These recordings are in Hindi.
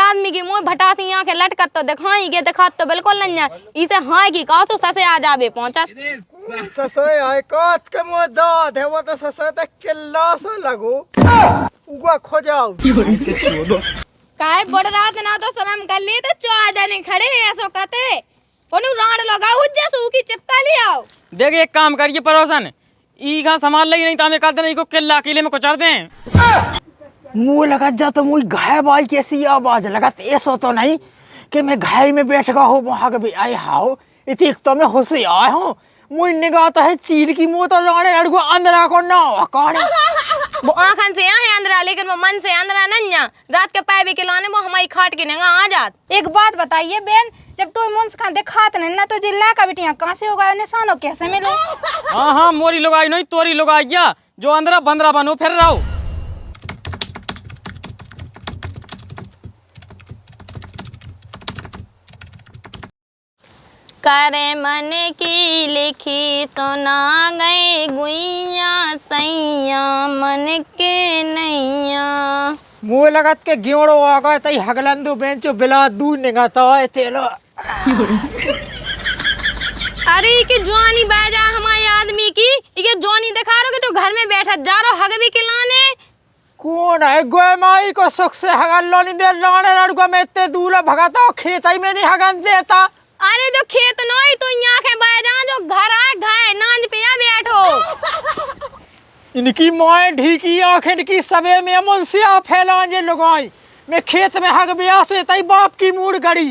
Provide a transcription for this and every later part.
आदमी की मुँह भटासी आंखें लटकत तो दिखाई के दिखात तो बिल्कुल नहीं है। इसे हाँ की कहो तो ससे आ जावे पहुंचत। ससोय आए काट के मुँह दाद है वो तो ससोय तक किल्ला सो लगो उगा खो जाओ काहे बड़ रात ना तो सलाम कर ली तो चौआ जाने खड़े हैं ऐसो कहते कोनु राड लगाओ जैसू की चिपका ले आओ। देख एक काम करिए पड़ोसन ईगा संभाल लगी नहीं तो हमें कहते नहीं को किल्ला अकेले में कुचर दें। मुँह लगा जा तो मुँह घाय बाई कैसी आवाज लगा ऐसो तो नहीं कि मैं घाय में बैठ गया हो वहाँ के भी आए हाओ इतनी तो मैं होशियार हूँ मुँह निगाह तो है चील की मुँह तो लाने लड़को अंदर को ना कौन वो आँखन से यहाँ है अंदरा लेकिन वो मन से अंदरा नहीं है। रात के पैबे के लाने वो हमारी खाट के नंगा आ जात। एक बात बताइए बहन, जब तो मुंस खान दिखात नहीं ना तो जिल्ला का बिटिया कहाँ से होगा निशानो कैसे मिलो? हाँ मोरी लोग आई नहीं तोरी लोग आई गया जो अंदर बंदरा बनो फिर रहो। करे मन की लिखी सुना गए गुइया सैया मन के नैया। मुँह लगत के गेड़ो आ गए तई हगलंदू बेंचो बिला दूध निगाता है तेलो अरे के जवानी बाजा हमारे आदमी की ये जवानी दिखा रहे जो घर में बैठा जा रहा हगवी के लाने कौन है गोय माई को सुख से हगल लो नहीं दे लाने लड़को में इतने दूल्हा भगाता हो खेत ही में नहीं हगन देता। अरे जो खेत नोई तो यहाँ के बाजा जो घर आए घाय नांज पे आ बैठो। इनकी माए ढीकी आखिर की सबे में मुंसिया फैला जे लगाई मैं खेत में हग बिया से तई बाप की मूड गड़ी।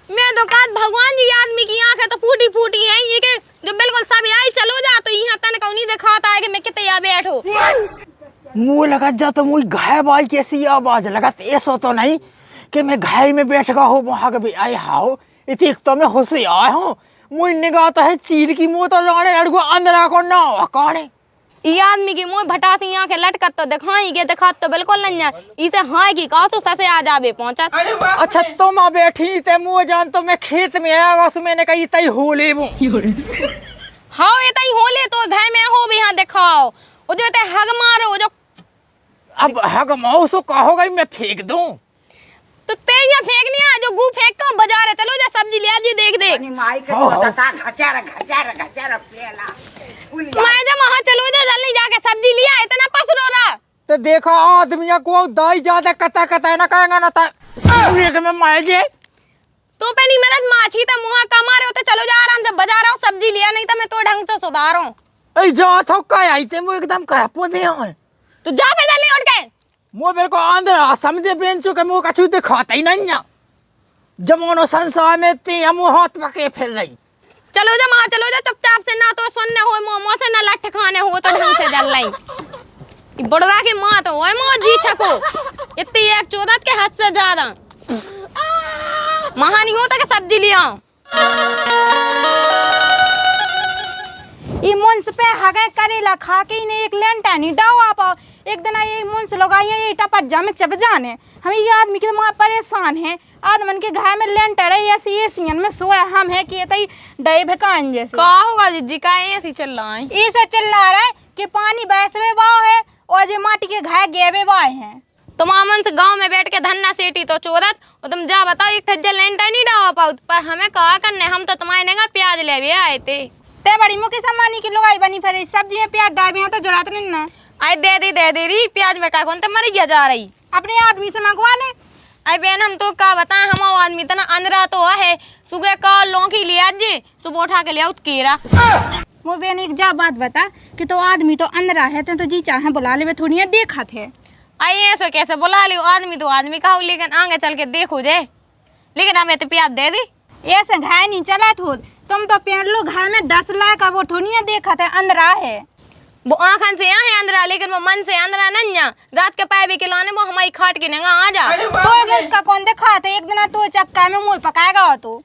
मैं तो कहत भगवान जी आदमी की आंखें तो फूटी फूटी हैं ये के जो बिल्कुल सब आई चलो जा तो यहाँ तन कौन नहीं दिखाता है कि मैं कितने आ बैठो। मुँह लगा जा तो मुँह घाय बाई कैसी आवाज लगा ऐसो तो नहीं कि मैं घाय में बैठ गया हो वहाँ के भी आए हाओ इतनी तो मैं होशियार हूँ मुँह निगाह तो है चील की मुँह तो लाने लड़को अंदर को ना कौन ये आदमी की मुँह भटासी आंखें लटकत तो दिखाई के दिखात तो बिल्कुल नहीं है। इसे हाँ की कहो तो ससे आ जावे पहुंचत। अच्छा तुम आ बैठी ते मुँह जान तो मैं खेत में आया मैंने कही तई हो ले वो हाँ ये तई होले तो घर में हो भी यहाँ दिखाओ वो जो ते हग मारो जो अब हग मौसो कहो गई मैं फेंक दूं तो ते यहाँ फेंकनी है जो गू फेंक कर बाजार है चलो जा सब्जी ले आजी देख दे माई के छोटा घचार पेला मैं जब वहाँ चलो जा जल्दी जाके सब्जी लिया इतना पसरो रहा तो देखो आदमिया को दाई ज्यादा कता कता ना कहेगा ना ता में मार जे तो पे नहीं मेरा माछी था मुँह कमा रहे हो तो चलो जा आराम से बाजार आओ सब्जी लिया नहीं तो मैं तो ढंग से सुधारूं। ए जा थो का आई ते मु एकदम कह पोदे है तो जा फिर जल्दी उठ के मो मेरे को अंदर समझे बेंचो के मुंह कछु दिखाता ही नहीं है जमानो संसार में ते हम हाथ पके फिर रही चलो जा वहाँ चलो जा चुपचाप से ना तो सुनने हो मोमो से ना लठ खाने हो तो ढंग से जल रही बड़रा की माँ तो ओए मो जी छको इतनी एक चौदह के हद से ज्यादा वहाँ नहीं होता कि सब्जी लिया ये मुंस पे हगे करेला खा के इन्हें एक लेंटा नहीं डाओ आप एक दिन ये मुंस लगाई ये टपट जा में चप जाने हम ये आदमी के माँ परेशान है आदमन के घर में लेंटा रही ऐसी ये सीन में सोया हम है कि तई डे भकान जैसे का होगा जी का ऐसी चल रहा है ऐसे चिल्ला रहा है कि पानी बैसवे बाव है और जो माटी के घाय गेवे बाय हैं तुम आमन से गांव में बैठ के धन्ना सेठी तो चोरत और तुम जा बताओ एक ठज्जा लेंटा नहीं डावा पाओ पर हमें कहा करने हम तो तुम्हारे नेगा प्याज ले भी आए थे ते बड़ी मुखी सम्मानी की लोगाई बनी फिर सब्जी में प्याज डाले हैं तो जरूरत नहीं ना आई दे दे रही प्याज में का कौन तो मर गया जा रही अपने आदमी से मंगवा ले। आई बहन हम तो का बताएं हम आदमी तना अंदरा तो है सुबह का लौकी ले आज सुबह उठा के ले आओ केरा वो बहन एक जा बात बता कि तो आदमी तो अंदरा है तो जी चाहे बुला ले थोड़ी देखा थे आई ऐसे कैसे बुला लियो आदमी तो आदमी का लेकिन आगे चल के देखो जे लेकिन हमें तो प्याज दे दी ऐसे घाय नहीं चला थो तुम तो पेड़ लो घाय में 10 लाख का वो थोड़ी देखा था अंदरा है वो आँखन से यहाँ है अंदरा लेकिन वो मन से अंदरा नहीं है। रात के पैबे के लाने वो हमारी खाट के नंगा आ जा तो इसका कौन देखा था एक दिन तो चक्का में मुँह पकाएगा हो तो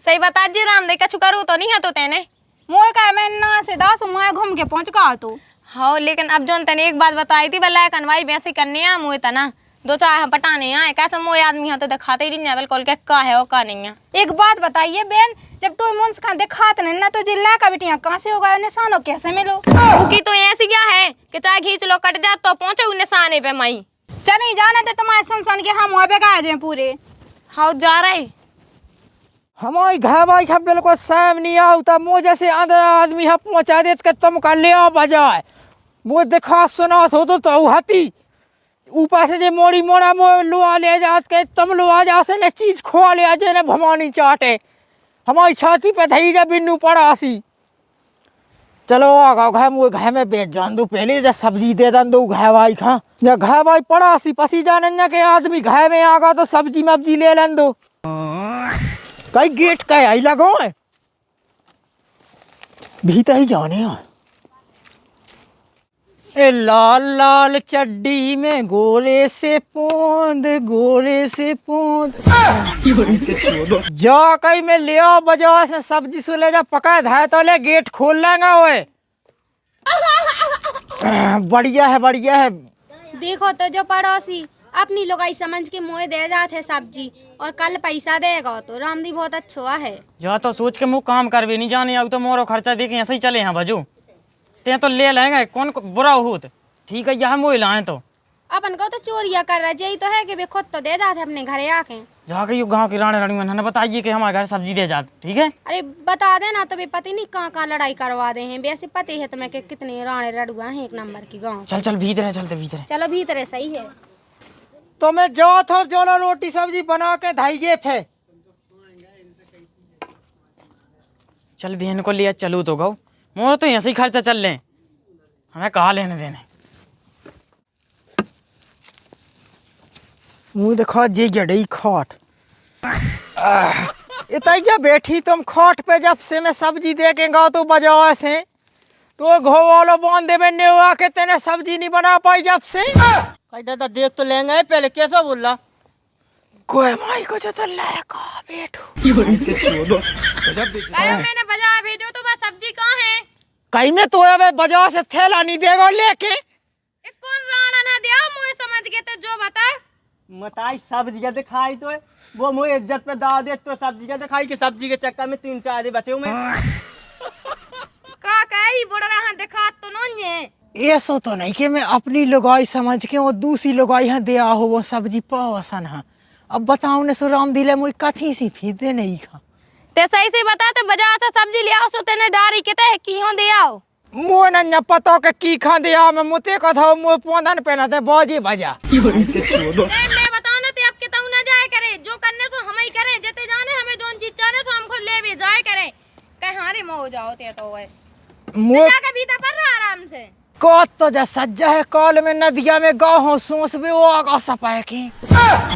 सही बता जी राम दे कछु करो तो नहीं है तो तेने मुँह का मैं ना से 10 मुँह घूम के पहुँच गया तो हाँ लेकिन अब जो तने एक बात बताई थी भला कनवाई वैसे करने आ मुँह तना 2-4 पटाने आए कैसे मोए आदमी यहाँ तो दिखाते ही नहीं है बिल्कुल के का है वो का नहीं है। एक बात बताइए बहन जब तो मुंस खान दिखात नहीं ना तो जिल्ला का बिटिया कहाँ से होगा निशानो कैसे मिलो की तो ऐसी क्या है कि चाहे खींच लो कट जा तो पहुँचो निशाने पे माई चली जाना तो तुम्हारे सुन के हम वहाँ पे गए थे पूरे। हाँ जा रहे हमारी घर भाई का बिल्कुल सैम नहीं आता मुँह जैसे अंदर आदमी यहाँ पहुँचा देत के तुम का ले बजाए वो दिखा सुना तो हती ऊपर से जे मोड़ी मोड़ा लोहा ले जात के तुम लोहा जा से ने चीज खो ले जे ने भवानी चाटे हमारी छाती पे धई जा बिन्नू पड़ासी चलो आगा घर में बेच जान दो पहले जब सब्जी दे दन दो घर भाई खा जब घर भाई पड़ासी पसी जाने के आदमी घर में आगा तो सब्जी मब्जी ले लन दो कई गेट का आई लगो है भीतर ही जाने हैं ए लाल लाल चड्डी में गोरे से पोंद जा कहीं में ले आओ बजा से सब्जी से ले जा पका धाय तो ले गेट खोल लेंगे ओए बढ़िया है देखो तो जो पड़ोसी अपनी लोगाई समझ के मोए दे जाते है सब्जी और कल पैसा देगा तो रामदी बहुत अच्छा है। जा तो सोच के मुँह काम कर भी नहीं जाने अब तो मोरो खर्चा दे के ऐसे ही चले हैं बजू ते तो ले लेंगे कौन बुरा हो ठीक है यहाँ मोह लाए तो अपन को तो चोरिया कर रहा यही तो है कि वे खुद तो दे जाते अपने घरे आके जाके यू गाँव की रानी रानी ने बताइए कि हमारे घर सब्जी दे जाते ठीक है। अरे बता देना तो वे पति नहीं कहाँ लड़ाई करवा दे हैं वैसे पति है तुम्हें कि कितने राणे रड़ुआ हैं एक नंबर की गाँव। चल भीतर है चलते भीतर चलो भीतर है सही है तो मैं जो थो जोलो रोटी सब्जी बना के धाइए फे चल बहन को लिया चलू तो गौ मोर तो ऐसे ही खर्चा चल लें हमें कहा लेने देने मुँह देखो जे जड़ी खोट इतना बैठी तुम खोट पे जब से मैं सब्जी दे के गाँव तो बजाओ से तो घो वालों बांध देवे नेवा के तेने सब्जी नहीं बना पाई जब से दादा देख तो लेंगे पहले कैसा बोल रहा कोई माई को जो तो लेका बैठो मैंने बजा भेजो तो बस सब्जी कहाँ है कहीं में तो अब बजा से थैला नहीं देगा लेके एक कौन राणा ना दिया मुझे समझ गए थे जो बता मताई सब्जी का दिखाई तो है वो मुझे इज्जत पे दाव दे तो सब्जी का दिखाई कि सब्जी के चक्कर में 3-4 दिन बचे हुए का कही बोल रहा दिखा तो नहीं ऐसा तो नहीं कि मैं अपनी लुगाई समझ के वो दूसरी लुगाई यहाँ दिया हो वो सब्जी पावसन है अब बताओ ने सो राम दिले मुझे कथी सी फीदे नहीं खा ते सही से बता ते बाजार से सब्जी ले आओ सो तेने डारी के ते की हो दे आओ मुँह न पतो के की खा दिया मैं मुते कथा मुँह पोंदन पहना ते बाजी बजा मैं बता ना ते अब के तऊ ना जाए करे जो करने सो हम ही करें जते जाने हमें जोन चीज चाहे सो हम खुद ले भी जाए करे कह हारे मो जाओ ते तो है मुँह जाके भीतर पर रहा आराम से को तो जा सज्जा है कॉल में नदिया में गाँव हो सोच भी वो आगा सपाए की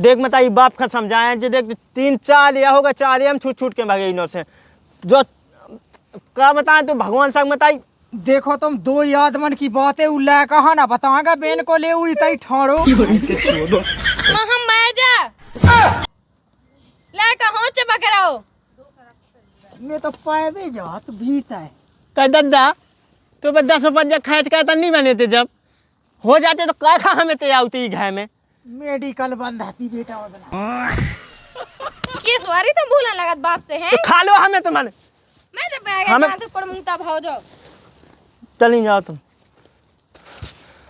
देख मताई बाप का समझाए जो देख 3-4 लिया होगा 4 हम छूट के भागे इनों से जो क्या बताए तो भगवान संग बताई देखो तुम दो यादमन की बातें उल्ला कहा ना बताएगा बेन को ले हुई तई ठोड़ो हम मैं जा ले कहो चबक रहो मैं तो पाए जात भीतर कह दादा तो 10 रुपया खर्च करता नहीं बने थे जब हो जाते तो क्या खा हमें ते आती घर में मेडिकल बंद आती बेटा उधर ये सवारी तो भूलने लगत बाप से है तो खा लो हमें तो माने मैं जब बैग जहां से कोड़ मुंगता भाव जाओ चली जाओ तुम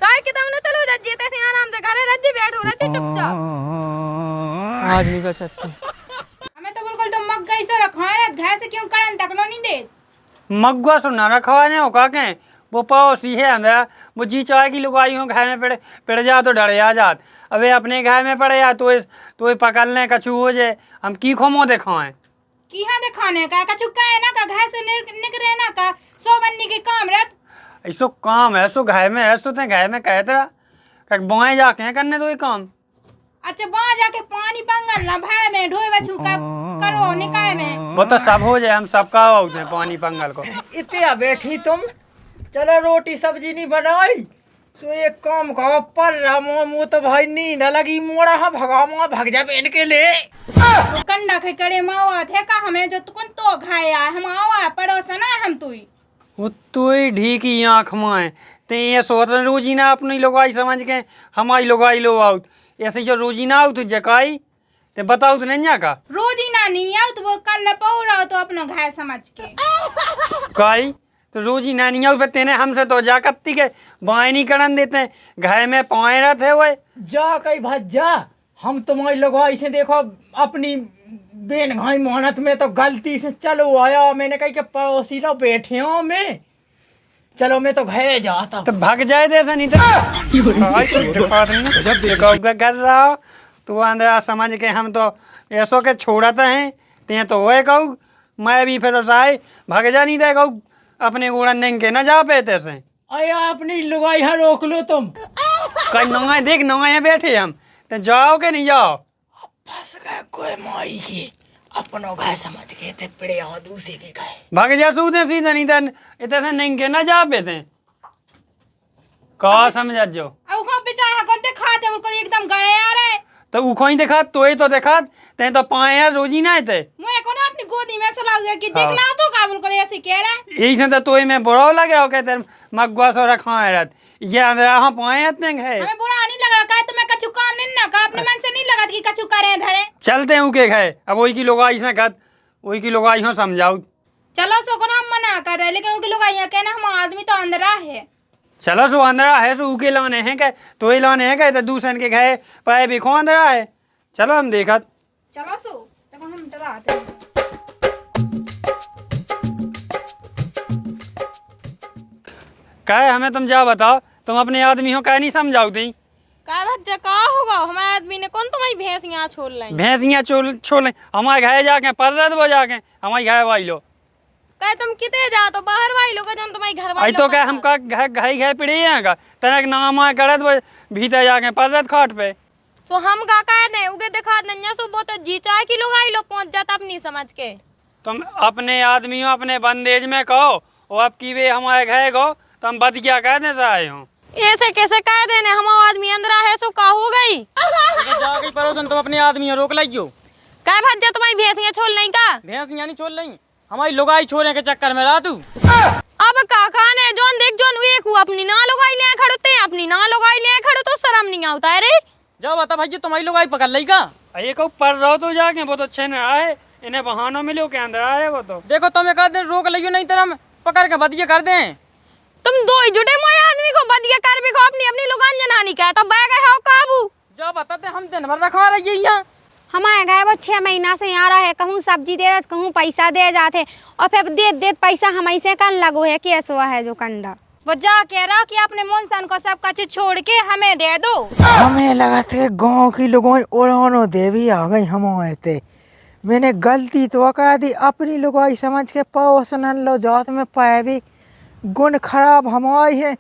साई के तमने चलो रज्जे से आराम से घरे रज्जे बैठो रज्जे चुपचाप आज नहीं कर सकते हमें तो बिल्कुल तो मग गई सो रखा है घर से क्यों करन तक नहीं दे मग्गा सो ना रखवाने हो का के वो पड़ोसी है अंदर वो जी चाहे की लुगाई हो घर में पड़ जा तो डरे आ जात अबे अपने घर में पड़े या तो पकड़ने कछु हो जाए हम की खोमो दिखाएं की हां दिखाने का चुका है ना का घर से निकले ना का सो बनने के काम रहत ऐसो काम है सो घर में है सो ते घर में कहते रहा बोए जाके करने तो ये काम अच्छा वहां जाके पानी पंगल ना भाई में ढोए बछू का करो निकाय में वो तो सब हो जाए हम सबका होते हैं पानी पंगल को इतना बैठी तुम चलो रोटी सब्जी नहीं बनाई तो एक काम करो पर मुँह तो भाई नींद लगी मोड़ा हाँ भगा मुआ भग जा बेन के ले तो कंडा खे करे मावा थे का हमें जो तुकन तो खाया हम आवा पड़ोसन ना हम तुई वो तो ही ढीकी आँख में ते ये सोच रहे रोजीना अपनी लोगाई समझ के हमारी लोगाई लो आउट ऐसे जो रोजीना आउट जकाई ते बताओ तो नहीं का रोज ही ना नहीं आओ तो वो कल न पाओ रहा तो अपना घर समझ के काई तो रोजी नानियों पे तेने हमसे तो जा कत्ती के बाएं नहीं करन देते हैं, घर में पाए रहते हुए। जा कई भाई जा, हम तुम्हारी लगवाई से देखो अपनी बेन घाई मोहनत में तो गलती से चलो आया, मैंने कही कि पड़ोसी लोग बैठे हो मैं, चलो मैं तो घर जाता। तो भाग जाए दे ऐसा नहीं तो भाई तो दिखा दूंगा। जब देखो क्या कर रहा हो तू अंदर समझ के हम तो ऐसो के छोड़ते हैं ते तो होए कहू मैं भी फिर साई भाग जा नहीं दे कहू अपने उड़न नहीं के ना जा पे तैसे। अया अपनी लुगाई है रोक लो तुम। कहीं नंगा देख नंगा बैठे हम तो जाओ के नहीं जाओ। फंस गए कोई माई की, अपनों घर समझ के थे पड़े और दूसरे के गए। भाग जा सूदे सीधे नहीं तो इतने से नहीं के ना जा पे थे कहा समझ जो। अब को बेचारा कोते खाते उनको एकदम गड़े आ रहे। तो उखो ही देखा तो ही तो देखा ते तो पाए यार रोजी ना थे मुझे को ना अपनी गोदी में सला गया कि देखना तो काबुल को ऐसे कह रहा है। यही से तो में बुरा लग रहा हो कहते मगवा सो रखा है रात ये अंदर हाँ पाए है हमें बुरा नहीं लग रहा का तुम्हें कछु काम नहीं ना का अपने मन से नहीं लगा कि कछु करे धरे। चलते हैं उके गए अब वही की लोग आई से कहत वही की लोग आई हो समझाओ। चलो सो को हम मना कर रहे लेकिन उनके लोग यहाँ कहना हम आदमी तो अंदर है। चलो सो अंदर है सो उके लाने हैं क्या तो ही लाने हैं क्या तो दूसरे के गए पाए भी खो अंदर है। चलो हम देखा चलो सो तब हम डराते हैं। कहे हमें तुम जा बताओ तुम अपने आदमी हो कह नहीं समझाओ ती का भज्जा का होगा हमारे आदमी ने कौन तुम्हारी भैंस यहाँ छोड़ लाई। भैंसियाँ छोड़ हमारे घर जाके पर्रत वो जाके हमारे घर वाई लो कहे तुम किते जा तो बाहर वाली लोग जन तुम्हारी घर आई वाली तो क्या हम का घर पड़े हैं का तनक नाम आए करत वो भीतर जाके पर्रत खाट पे। सो हम का कह दे उगे दिखा नन्या सो बहुत जी चाय की लोग आई लोग पहुंच जाता अपनी समझ के। तुम अपने आदमियों अपने बंदेज में कहो और अब की वे हमारे घर गो तो हम बद क्या कह दे से आए हो। ऐसे कैसे कह देने हमारा आदमी अंदर है सो का हो गई। जाके पड़ोसन तुम अपने आदमी रोक लाइयो। कह भज्जा तुम्हारी भैंसियाँ छोड़ नहीं का। भैंसियाँ नहीं छोड़ ली हमारी लुगाई छोड़ने के चक्कर में रहा तू। अब काका ने जोन देख जोन एक हुआ अपनी ना लगाई ले खड़ते अपनी ना लगाई ले खड़ो तो शर्म नहीं आता है रे। जाओ बता भाई तुम्हारी लुगाई पकड़ ली का। ये कहो पढ़ रहो तो जाके वो तो अच्छे न आए इन्हें बहानों मिलो के अंदर आए वो तो। देखो तुम एक आध दिन रोक लियो नहीं तो हम पकड़ के बदिये कर दें। तुम दो ही जुटे मोए आदमी को बदिया कर भी को अपनी अपनी लुगान जनानी का तब बैग है हो काबू। जाओ बताते हम दिन भर रखवा रही है यहाँ। हमारे घर वो 6 महीना से यहाँ रहे, कहूँ सब्जी दे देते कहूँ पैसा दे जाते और फिर दे पैसा हम ऐसे कन लगो है कि ऐसा है जो कंडा वो जा कह रहा कि अपने मुंसन को सब कुछ छोड़ के हमें दे दो। हमें लगा था गांव की लोगों ओरानो देवी आ गई हमारे थे, मैंने गलती तो कर दी अपनी लोग समझ के पड़ोसन लो जात में पाए भी गुण खराब हमारी है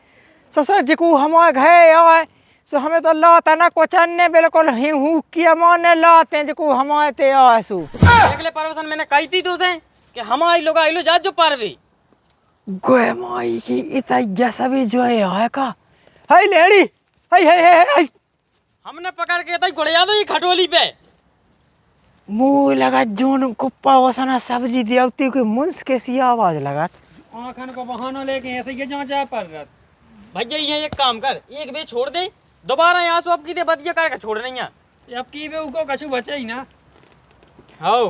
ससुर जी को हमारे घर आए सो हमें तो लाता ना कोचन्ने बिल्कुल हूँ किया माने लाते हैं जो हमारे ते आसू अगले पड़ोसन मैंने कही थी तुझे कि हमारी लोग आई लो जा जो पारवी गोए माई की इतना सभी जो है का हाय लेडी हाय हमने पकड़ के तई गुड़िया दो ये खटोली पे मुँह लगा जोन को पड़ोसना सब्जी देवती कोई मुंस कैसी आवाज लगा आखन को बहाना लेके ऐसे ये जांचा पर रत भैया ये एक काम कर एक बे छोड़ दे दोबारा यहाँ से अब की दे बदिया करके छोड़ नहीं है अब की वे उको कछु बचे ही ना हाँ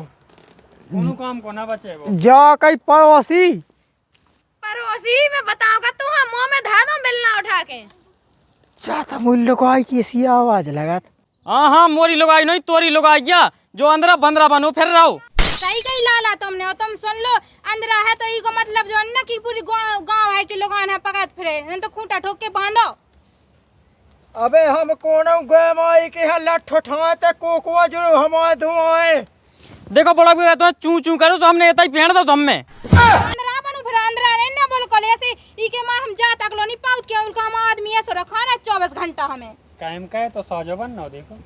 कोनो काम को ना बचे वो जा कई पड़ोसी पड़ोसी मैं बताऊंगा तू हम मुंह में धा दो बेलना उठा के चाहता मूल्य को आई की ऐसी आवाज लगा हाँ मोरी लोग आई नहीं तोरी लोग आई क्या जो अंदर बंदरा बनो फिर रहो सही कही लाला तुमने और तुम सुन लो अंदर है तो इको मतलब जो ना कि पूरी गांव है कि लोग आना पकड़ फिरे नहीं तो खूंटा ठोक के बांधो। अबे हम कोनो गए माई के हल्ला ठोठाते कोकुआ जो हमारे धुआए देखो बड़ा भी तो चू चू करो तो हमने इतना ही पेड़ दो तुम में अंदर आ बनू फिर अंदर आ ना बोल को ऐसे इके मां हम जा तक लो नहीं पाउत के उनका हम आदमी ऐसे रखा ना 24 घंटा हमें कायम का है तो साजो बन ना देखो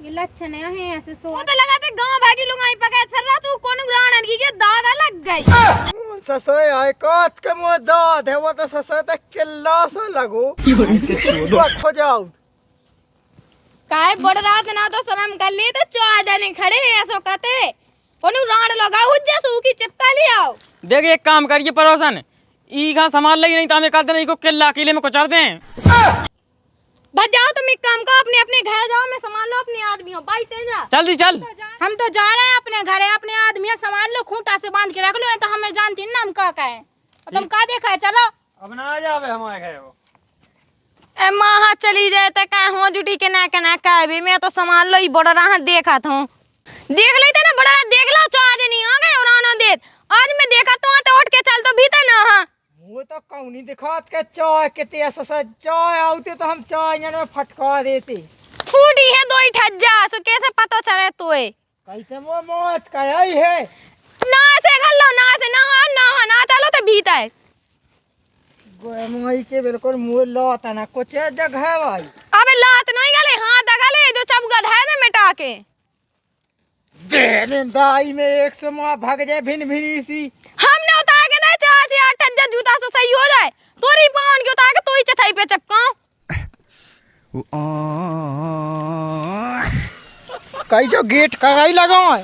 ये लक्षण है ऐसे सो वो तो लगाते गांव भागी लोग आई पकड़ फिर रहा तू कौन राणन की के दादा लग गई। ससोय आय काट के मुंह दाद है वो तो ससोय तक किल्ला सो लगो खो जाओ काहे बड़ रात ना तो सलाम कर ली तो चौआ जाने खड़े हैं ऐसो कहते कौन राण लगा उज्जे सू की चिपका ले आओ। देख एक काम करिए पड़ोसन ई घा संभाल लगी नहीं तो हमें कर देना इको किला अकेले में कुचल दें। बस जाओ तुम एक काम करो अपने अपने घर जाओ मैं संभाल लो अपने आदमी हो बाई तेजा जल्दी चल हम तो जा रहे हैं अपने घर है अपने आदमी संभाल लो खूंटा से बांध के रख लो नहीं तो हमें जानती ना हम क्या कहें तुम का देखा है चलो। अब ना आ जावे हमारे घर वो। ए माँ चली जाए तो का हो जुटी के ना कहबे मैं तो सामान लो ही बड़ा रहा देखा था देख लेते ना बड़ा देख लो तो आज नहीं आ गए और आना देत आज मैं देखा तो उठ के चल तो भीतर ना हां वो तो कौनी दिखात के चाय के तेस से चाय आउते तो हम चाय में फटका देते। फूटी है दो ही ठज्जा सो कैसे पता चले तोए कैसे वो मौत कई है ना से गल्लो ना चलो तो भीतर गोए मोई के बिल्कुल मुंह लाता ना कुछ जगह है भाई। अबे लात नहीं गले हाथ दगले जो चब गधा ने मिटा के बेरे दाई में एक से मां भाग जाए भिन भिनी सी हमने उतार के ना चाची ठज्जा जूता से सही हो जाए तोरी पान के उतार के तू ही चथाई पे चपका कई जो गेट कई लगाओ है